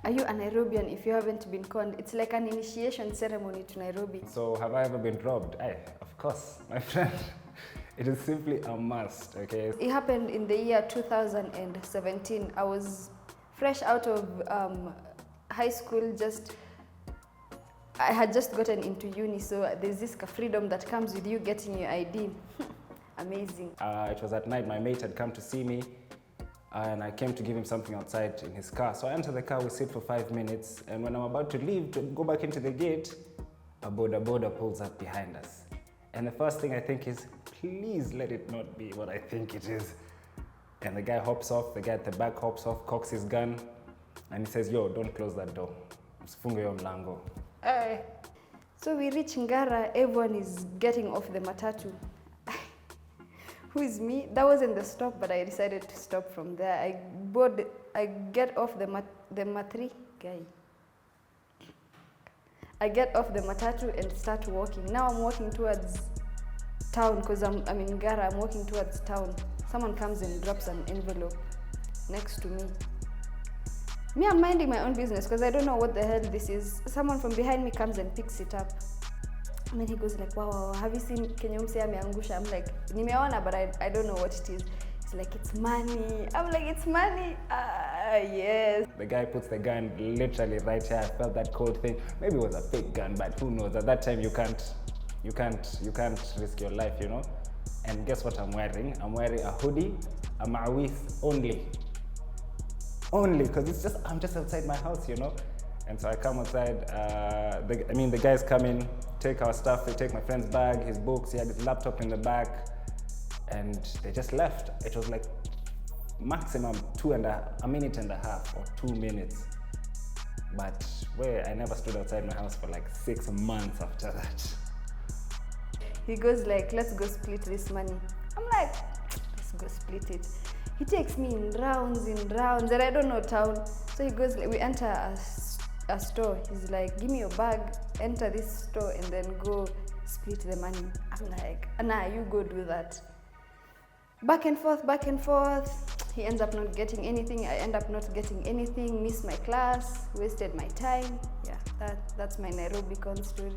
Are you a Nairobian if you haven't been conned? It's like an initiation ceremony to Nairobi. So have I ever been robbed? Of course, my friend. It is simply a must, okay? It happened in the year 2017. I was fresh out of high school, I had just gotten into uni, so there's this freedom that comes with you getting your ID. Amazing. It was at night, my mate had come to see me, and I came to give him something outside in his car. So I enter the car, we sit for 5 minutes, and when I'm about to leave, to go back into the gate, a boda pulls up behind us. And the first thing I think is, please let it not be what I think it is. And the guy hops off, the guy at the back hops off, cocks his gun, and he says, yo, don't close that door. Usifunge hiyo mlango. So we reach Ngara, everyone is getting off the matatu. Who is me? That wasn't the stop, but I decided to stop from there. I get off the matri guy. I get off the matatu and start walking. Now I'm walking towards town because I'm in Ngara. I'm walking towards town. Someone comes and drops an envelope next to me. Me, I'm minding my own business because I don't know what the hell this is. Someone from behind me comes and picks it up. And then he goes like, wow, have you seen Kenya Mse ameangusha? I'm like, nimeona, but I don't know what it is. It's like, it's money. I'm like, it's money. Yes. The guy puts the gun literally right here. I felt that cold thing. Maybe it was a fake gun, but who knows? At that time, you can't risk your life, you know? And guess what I'm wearing? I'm wearing a hoodie, a ma'awith only, because I'm just outside my house, you know? And so I come outside, the guys come in, take our stuff, they take my friend's bag, his books, he had his laptop in the back, and they just left. It was like maximum a minute and a half or 2 minutes. But I never stood outside my house for like 6 months after that. He goes like, let's go split this money. I'm like, let's go split it. He takes me in rounds, and I don't know town. So he goes, we enter a store. He's like, give me your bag, enter this store, and then go split the money. I'm like, nah, you go do that. Back and forth. He ends up not getting anything. I end up not getting anything. Miss my class, wasted my time. Yeah, that's my Nairobi con story.